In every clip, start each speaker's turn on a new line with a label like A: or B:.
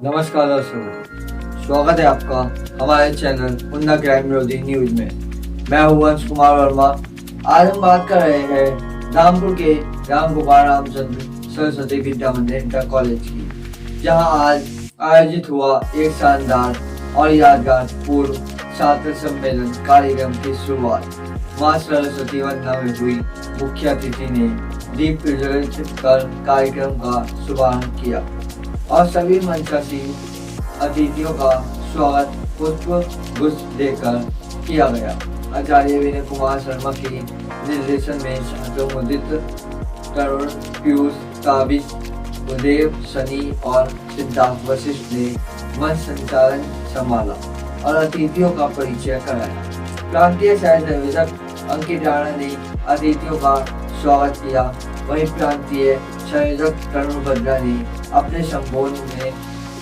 A: नमस्कार दर्शकों, स्वागत है आपका हमारे चैनल उन्ना क्राइम विरोधी न्यूज में। मैं हूं वंश कुमार वर्मा। आज हम बात कर रहे हैं रामपुर के राम गोपाल रामचंद्र सरस्वती विद्या मंदिर इंटर कॉलेज की, जहां आज आयोजित हुआ एक शानदार और यादगार पूर्व छात्र सम्मेलन कार्यक्रम की शुरुआत मां सरस्वती वंदना में हुई। मुख्य अतिथि ने दीप प्रज्वलित कर कार्यक्रम का शुभारंभ किया और सभी मंचासीन अतिथियों का स्वागत पुष्प गुच्छ देकर किया गया। आचार्य विनय कुमार शर्मा के निर्देशन में छात्रों मुदित, तरुण, पीयूष, ताबिश, उदय, शनि और सिद्धार्थ वशिष्ठ ने मंच संचालन संभाला और अतिथियों का परिचय कराया। प्रांतीय साहित्य निवेदक अंकित राणा ने अतिथियों का स्वागत किया। वहीं प्रांतीय संयोजक तरुण बद्रा ने अपने संबोधन में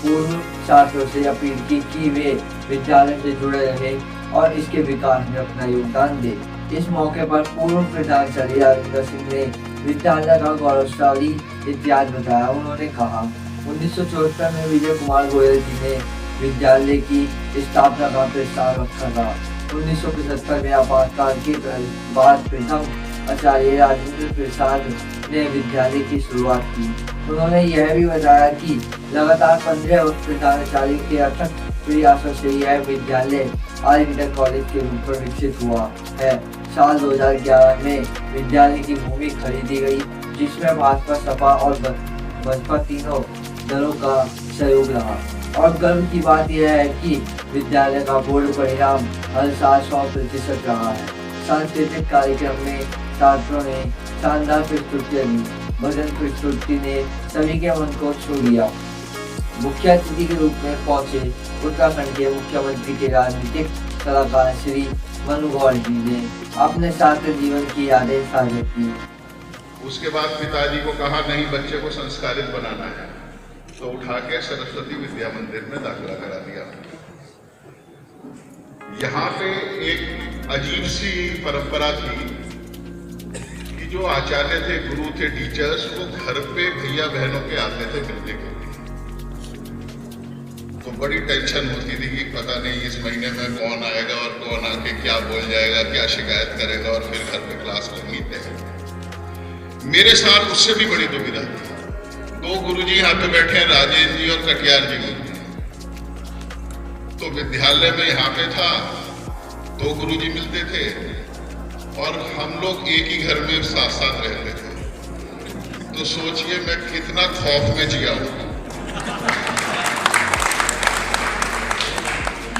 A: पूर्व छात्रों से अपील की कि वे विद्यालय से जुड़े रहे और इसके विकास में अपना योगदान दें। इस मौके पर पूर्व प्रधानाचार्य राजेंद्र सिंह ने विद्यालय का गौरवशाली इतिहास बताया। उन्होंने कहा, 1974 में विजय कुमार गोयल जी ने विद्यालय की स्थापना का प्रस्ताव रखा था। 1975 में आपातकाल के बाद प्रथम आचार्य राजेंद्र प्रसाद ने विद्यालय की शुरुआत की। उन्होंने यह भी बताया कि लगातार 15 वर्ष प्रधानाचार्य के अथक प्रयासों से यह विद्यालय आज इंटर कॉलेज के रूप में विकसित हुआ है। साल 2011 में विद्यालय की भूमि खरीदी गई, जिसमें भाजपा, सपा और बसपा तीनों दलों का सहयोग रहा। और गर्व की बात यह है कि विद्यालय का बोर्ड परिणाम हर साल 100% रहा है। सांस्कृतिक कार्यक्रम में छात्रों ने शानदार प्रस्तुतियां दी। भजन प्रस्तुति ने सभी के मन को छू लिया। मुख्य अतिथि के रूप में पहुंचे उत्तराखंड के मुख्यमंत्री के राजनीतिक सलाहकार श्री मनु गौर जी ने अपने छात्र जीवन की यादें साझा की।
B: उसके बाद पिताजी को कहा, नहीं बच्चे को संस्कारित बनाना है, तो उठा के सरस्वती विद्या मंदिर में दाखिला करा दिया। यहाँ पे एक अजीब सी परंपरा थी कि जो आचार्य थे, गुरु थे, टीचर्स, वो घर पे भैया बहनों के आते थे मिलने के लिए। तो बड़ी टेंशन होती थी कि पता नहीं इस महीने में कौन आएगा और कौन आके क्या बोल जाएगा, क्या शिकायत करेगा, और फिर घर पे क्लास लगनी तय। मेरे साथ उससे भी बड़ी दुविधा थी। 2 गुरुजी यहाँ पे बैठे हैं, राजेश जी और कटियार जी गुरुजी। तो विद्यालय में यहाँ पे था, 2 गुरुजी मिलते थे और हम लोग एक ही घर में साथ साथ रहते थे। तो सोचिए मैं कितना खौफ में जिया हूं।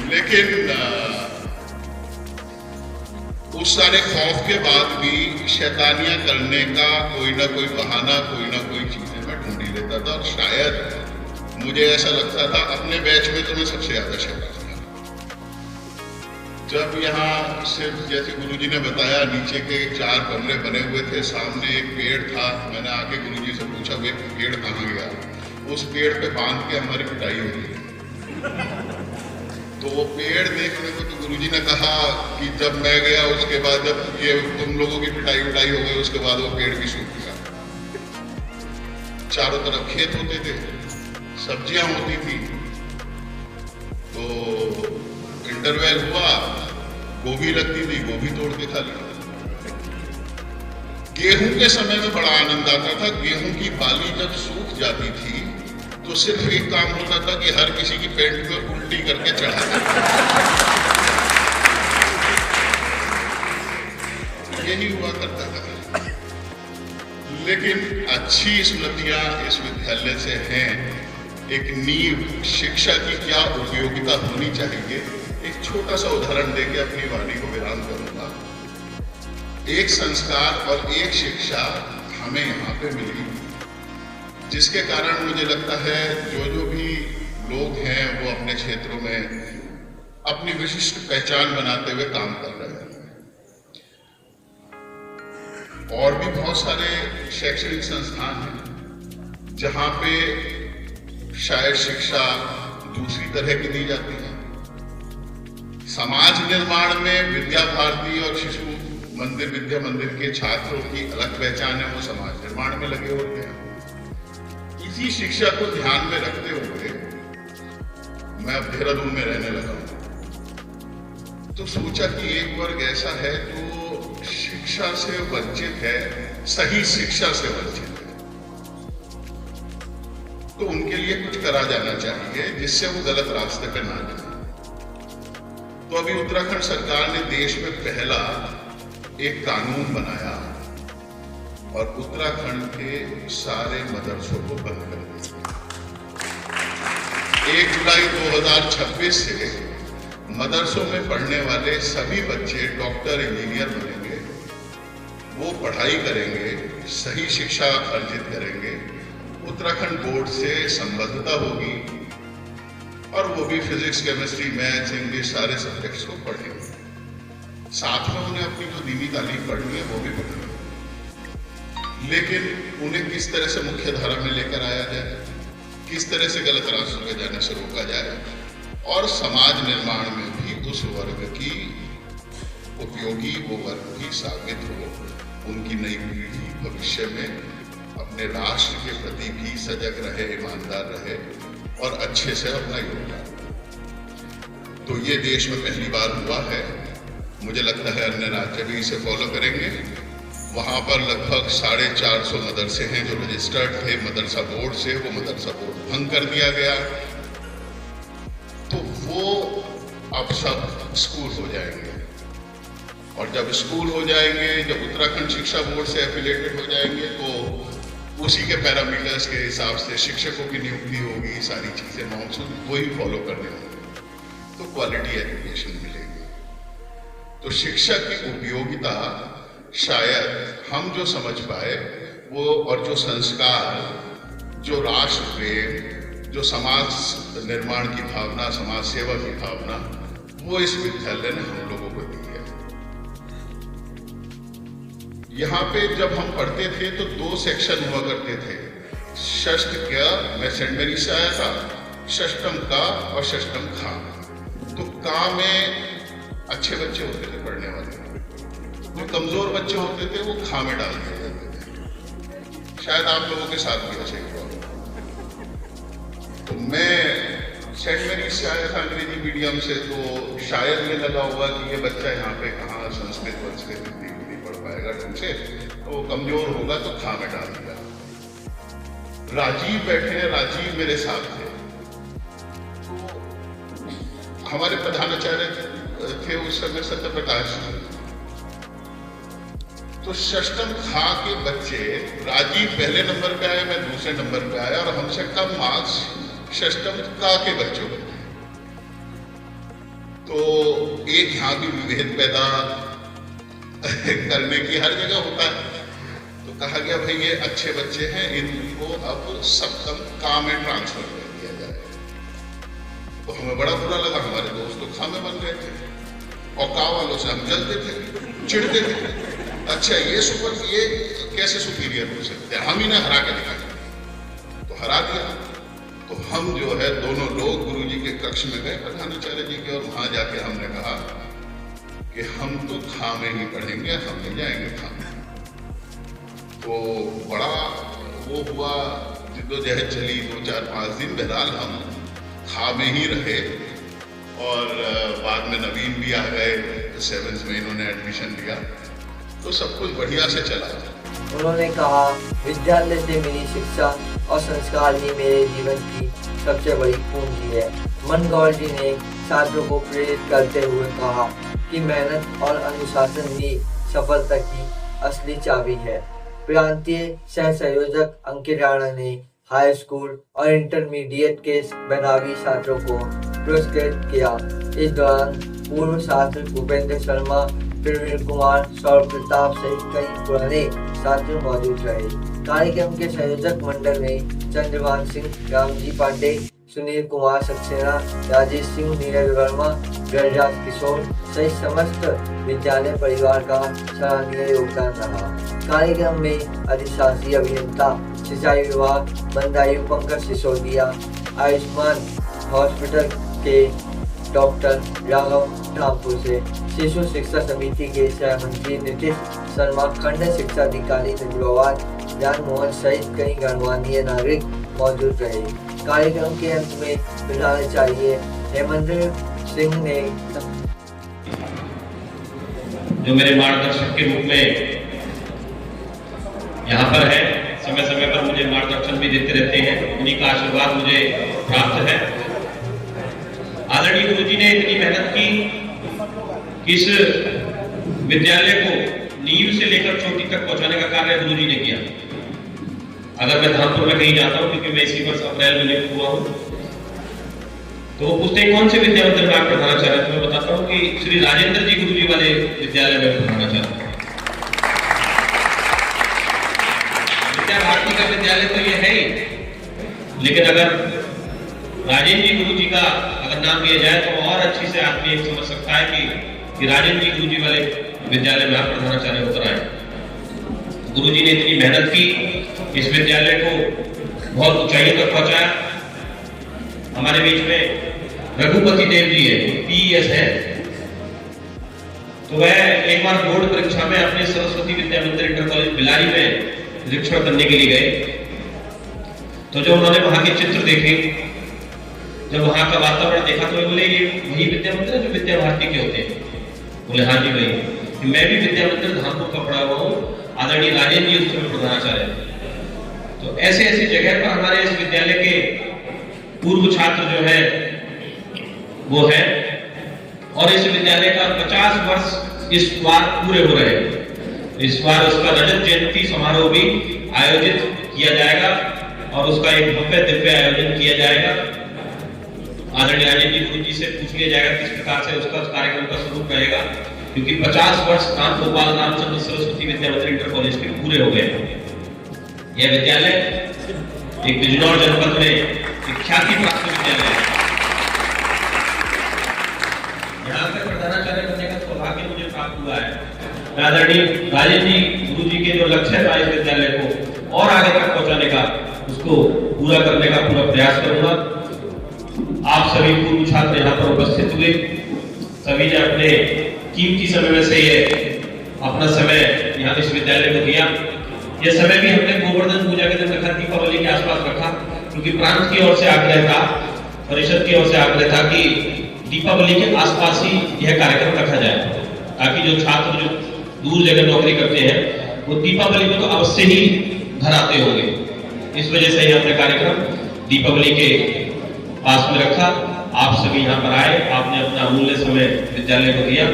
B: लेकिन उस सारे खौफ के बाद भी शैतानियां करने का कोई ना कोई बहाना, कोई ना कोई चीजें मैं ढूंढी लेता था। और शायद मुझे ऐसा लगता था अपने बैच में तो मैं सबसे ज्यादा शैतान था। जब यहाँ सिर्फ जैसे गुरुजी ने बताया, नीचे के 4 कमरे बने हुए थे, सामने एक पेड़ था। मैंने आके गुरुजी से पूछा, वे पेड़ कहाँ गया? उस पेड़ पे बांध के हमारी पिटाई हो गई। तो वो पेड़ देखने को तो गुरुजी ने कहा कि जब मैं गया उसके बाद, जब ये तुम लोगों की पिटाई उटाई हो गई, उसके बाद वो पेड़ भी सूख गया। चारों तरफ खेत होते थे, सब्जियां होती थी। तो इंटरवेल हुआ, गोभी लगती थी, गोभी तोड़ के खा लिया। गेहूं के समय में बड़ा आनंद आता था। गेहूं की बाली जब सूख जाती थी तो सिर्फ एक काम होता था कि हर किसी की पेट में उल्टी करके चढ़ा देता। यही हुआ करता था। लेकिन अच्छी स्मृतियां इस विद्यालय से हैं। एक नींव शिक्षा की क्या उपयोगिता होनी चाहिए, एक छोटा सा उदाहरण देके अपनी वाणी को विराम करूंगा। एक संस्कार और एक शिक्षा हमें यहाँ पे मिली, जिसके कारण मुझे लगता है जो भी लोग हैं वो अपने क्षेत्रों में अपनी विशिष्ट पहचान बनाते हुए काम कर रहे हैं। और भी बहुत सारे शैक्षणिक संस्थान हैं जहाँ पे शायद शिक्षा दूसरी तरह की दी जाती है। समाज निर्माण में विद्या भारती और शिशु मंदिर, विद्या मंदिर के छात्रों की अलग पहचान है, वो समाज निर्माण में लगे होते हैं। इसी शिक्षा को ध्यान में रखते हुए मैं अब देहरादून में रहने लगा हूं। तो सोचा कि एक वर्ग ऐसा है जो शिक्षा से वंचित है, सही शिक्षा से वंचित है, तो उनके लिए कुछ करा जाना चाहिए जिससे वो गलत रास्ते पे ना जाए। तो अभी उत्तराखंड सरकार ने देश में पहला एक कानून बनाया और उत्तराखंड के सारे मदरसों को बंद कर दिया। 1 जुलाई 2026 से मदरसों में पढ़ने वाले सभी बच्चे डॉक्टर, इंजीनियर बनेंगे। वो पढ़ाई करेंगे, सही शिक्षा अर्जित करेंगे, उत्तराखंड बोर्ड से संबद्धता होगी और वो भी फिजिक्स, केमिस्ट्री, मैथ्स, इंग्लिश सारे सब्जेक्ट्स को पढ़ेंगे। साथ में उन्हें अपनी जो दीनी तालीम पढ़नी है वो भी पढ़नी है, लेकिन उन्हें किस तरह से मुख्य धारा में लेकर आया जाए, किस तरह से गलत रास्तों में जाने से रोका जाए और समाज निर्माण में भी उस वर्ग की उपयोगी वो वर्ग भी साबित हो, उनकी नई पीढ़ी भविष्य में अपने राष्ट्र के प्रति भी सजग रहे, ईमानदार रहे और अच्छे से अपना योगदान। तो ये देश में पहली बार हुआ है, मुझे लगता है अन्य राज्य भी इसे फॉलो करेंगे। वहां पर लगभग 450 मदरसे हैं जो रजिस्टर्ड थे मदरसा बोर्ड से, वो मदरसा बोर्ड भंग कर दिया गया, तो वो अब सब स्कूल हो जाएंगे। और जब स्कूल हो जाएंगे, जब उत्तराखंड शिक्षा बोर्ड से एफिलेटेड हो जाएंगे, तो उसी के पैरामीटर्स के हिसाब से शिक्षकों की नियुक्ति होगी, सारी चीजें नॉर्म्स वही फॉलो करने होंगे, तो क्वालिटी एजुकेशन मिलेगी। तो शिक्षा की उपयोगिता शायद हम जो समझ पाए वो, और जो संस्कार, जो राष्ट्र प्रेम, जो समाज निर्माण की भावना, समाज सेवा की भावना, वो इस विद्यालय ने हम लोगों को दी है। यहाँ पे जब हम पढ़ते थे तो 2 सेक्शन हुआ करते थे, षष्ठ का, मैं सेंट मेरी से आया था, षष्टम का और षष्टम खा। तो का में अच्छे बच्चे होते थे पढ़ने वाले, जो कमजोर बच्चे होते थे वो खा में डाल दिए जाते थे। शायद आप लोगों के साथ भी ऐसे हुआ। तो मैं सेंट मेरी से आया था अंग्रेजी मीडियम से, तो शायद ये लगा हुआ कि ये बच्चा यहाँ पे कहाँ संस्कृत नहीं पढ़ पाएगा ढंग से, तो वो कमजोर होगा, तो खा में डाल दिया। राजीव बैठे हैं, राजीव मेरे साथ थे। तो हमारे प्रधानाचार्य थे उस समय सत्यप्रकाश। तो षष्टम खा के बच्चे, राजीव पहले नंबर पे आए, मैं दूसरे नंबर पे आया, और हमसे कम मार्क्स षष्टम का के बच्चों को। तो एक यहाँ भी विभेद पैदा करने की हर जगह होता है। तो कहा गया भाई ये अच्छे बच्चे हैं, इनको अब सप्तम का में ट्रांसफर कर दिया जाए। तो हमें बड़ा बुरा लगा, हमारे दोस्त तो खा में बन गए थे और का वालों से हम जलते थे, चिढ़ते थे। अच्छा ये कैसे सुपीरियर हो सकते हैं, हम इन्हें हरा के दिखाएंगे। तो हरा दिया। तो हम जो है दोनों लोग गुरुजी के कक्ष में गए प्रधानाचार्य जी के, और वहां जाके हमने कहा कि हम तो खा में ही पढ़ेंगे, हम नहीं जाएंगे खा में। तो बड़ा वो हुआ, जिद्दोजहद चली 2-4-5 दिन। बहरहाल हम खा में ही रहे और बाद में नवीन भी आ गए, 7th में इन्होंने एडमिशन लिया, तो सब कुछ बढ़िया से चला।
A: उन्होंने कहा, विद्यालय से मिली शिक्षा और संस्कार ही मेरे जीवन की सबसे बड़ी पूंजी है। मनगौर जी ने छात्रों को प्रेरित करते हुए कहा कि मेहनत और अनुशासन ही सफलता की असली चाबी है। प्रांतीय सह संयोजक अंकित राणा ने हाई स्कूल और इंटरमीडिएट के मेधावी छात्रों को पुरस्कृत किया। इस दौरान पूर्व छात्र भूपेंद्र शर्मा, प्रवीण कुमार, सौरभ प्रताप सहित कई पुराने छात्र मौजूद रहे। कार्यक्रम के संयोजक मंडल में चंद्रभान सिंह, रामजी पांडे, सुनील कुमार सक्सेना, राजेश सिंह, नीरज वर्मा, गणराज किशोर सहित समस्त विद्यालय परिवार का सराहनीय योगदान रहा। कार्यक्रम में अधिशासी अभियंता सिंचाई विभाग बंदायु पंकज सिसोदिया, आयुष्मान हॉस्पिटल के डॉक्टर राघव धामपुर से, शिशु शिक्षा समिति के सहमंत्री नीतीश शर्मा, खंड शिक्षा अधिकारी नजवाबाद, ज्ञान मोहन सहित कई गणमान्य नागरिक मौजूद रहे। कार्यक्रम के अंत में प्रधानाचार्य हेमंत सिंह ने
C: जो मेरे मार्गदर्शक के रूप में यहाँ पर है, समय समय पर मुझे मार्गदर्शन भी देते रहते हैं, उन्हीं का आशीर्वाद मुझे प्राप्त है। आदरणीय गुरुजी ने इतनी मेहनत की कि इस विद्यालय को नींव से लेकर चोटी तक पहुंचाने का कार्य गुरुजी ने किया। अगर मैं धामपुर में कहीं जाता हूं, क्योंकि मैं इसी वर्ष अप्रैल में नियुक्त हुआ हूं, तो वो पूछते हैं कौन से विद्या मंदिर में आप प्रधानाचार्य, तो मैं बताता हूं कि श्री राजेंद्र जी गुरुजी वाले विद्यालय में प्रधानाचार्य। विद्या भारती का विद्यालय तो ये है ही, लेकिन अगर राजेंद्र जी गुरुजी का अगर नाम लिया जाए तो और अच्छी से आदमी एक समझ सकता है कि राजेंद्र जी गुरुजी वाले विद्यालय में आप प्रधानाचार्य होकर आए। गुरुजी ने इतनी मेहनत की, इस विद्यालय को बहुत ऊंचाई तक पहुंचाया। हमारे बीच में रघुपति देव जी है, पीएस है, तो वह एक बार बोर्ड परीक्षा में अपने सरस्वती विद्या मंदिर इंटर कॉलेज बिलारी में निरीक्षण करने के लिए गए। तो जब उन्होंने वहां के चित्र देखे, जब वहां का वातावरण देखा, तो बोले ये वही विद्या मंदिर है जो विद्या भारती के होते हैं। बोले हाँ जी वही। मैं भी विद्या मंदिर धामपुर का पढ़ा हुआ हूँ, आदरणीय राजेंद्र जी उस समय प्रधानाचार्य। तो ऐसे ऐसी जगह पर हमारे इस विद्यालय के पूर्व छात्र जो है वो है, और इस विद्यालय का 50 वर्ष इस बार पूरे हो रहे हैं। इस बार उसका रजत जयंती समारोह भी आयोजित किया जाएगा और उसका एक भव्य दिव्य आयोजन किया जाएगा। आदरणीय राजेंद्र जी गुरुजी से पूछ लिया जाएगा किस प्रकार से उसका कार्यक्रम का स्वरूप रहेगा, क्योंकि 50 वर्ष राम गोपाल रामचंद्र सरस्वती विद्या मंदिर इंटर कॉलेज के पूरे हो गए। यह विद्यालय एक बिजनौर जनपद में एक ख्याति प्राप्त विद्यालय है। यहाँ पे प्रधानाचार्य बनने का सौभाग्य मुझे प्राप्त हुआ है। आदरणीय राजेंद्र जी गुरुजी के जो लक्ष्य था इस विद्यालय को और आगे तक पहुंचाने का, उसको पूरा करने का पूरा प्रयास करूंगा। आप सभी पूर्व छात्र यहाँ पर उपस्थित हुए, सभी ने अपने कीमती समय में से ये अपना समय यहाँ इस विद्यालय को दिया। यह समय भी हमने गोवर्धन पूजा के दिन रखा, दीपावली के आसपास रखा, क्योंकि प्रांत की ओर से आग्रह था, परिषद की ओर से आग्रह था कि दीपावली के आसपास ही यह कार्यक्रम रखा जाए, ताकि जो छात्र जो दूर जगह नौकरी करते हैं वो दीपावली में तो अवश्य ही घर आते होंगे। इस वजह से ही हमने कार्यक्रम दीपावली के पास में रखा। आप सभी यहाँ पर आए, आपने अपना अमूल्य समय विद्यालय को दिया।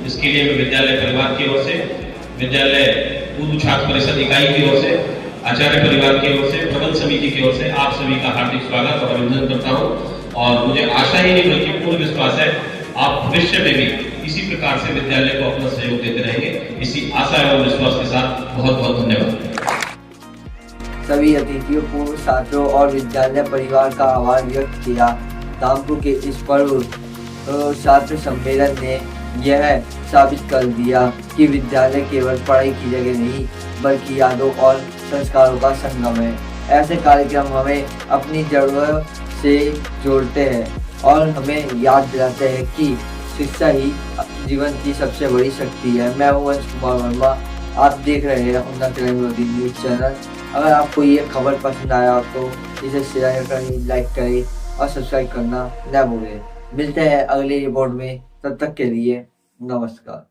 C: इसके लिए मैं विद्यालय परिवार की ओर से, विद्यालय पूर्व छात्र परिषद इकाई की ओर से, आचार्य परिवार की ओर से, प्रबंध समिति की ओर से आप सभी का हार्दिक स्वागत और अभिनंदन करता हूँ। और मुझे आशा ही नहीं बल्कि पूर्ण विश्वास है आप भविष्य में भी इसी प्रकार से विद्यालय को अपना सहयोग देते रहेंगे। इसी आशा एवं विश्वास के साथ बहुत बहुत धन्यवाद।
A: सभी अतिथियों, पूर्व छात्रों और विद्यालय परिवार का आभार व्यक्त किया। धामपुर के इस पर्व छात्र सम्मेलन ने यह साबित कर दिया कि विद्यालय केवल पढ़ाई की जगह नहीं बल्कि यादों और संस्कारों का संगम है। ऐसे कार्यक्रम हमें अपनी जरूरत से जोड़ते हैं और हमें याद दिलाते हैं कि शिक्षा ही जीवन की सबसे बड़ी शक्ति है। मैं हूं वंश कुमार वर्मा, आप देख रहे हैं उन्नत क्राइम विरोधी न्यूज चैनल। अगर आपको ये खबर पसंद आया तो इसे शेयर करें, लाइक करें और सब्सक्राइब करना न भूलें। मिलते हैं अगली रिपोर्ट में, तब तक के लिए नमस्कार।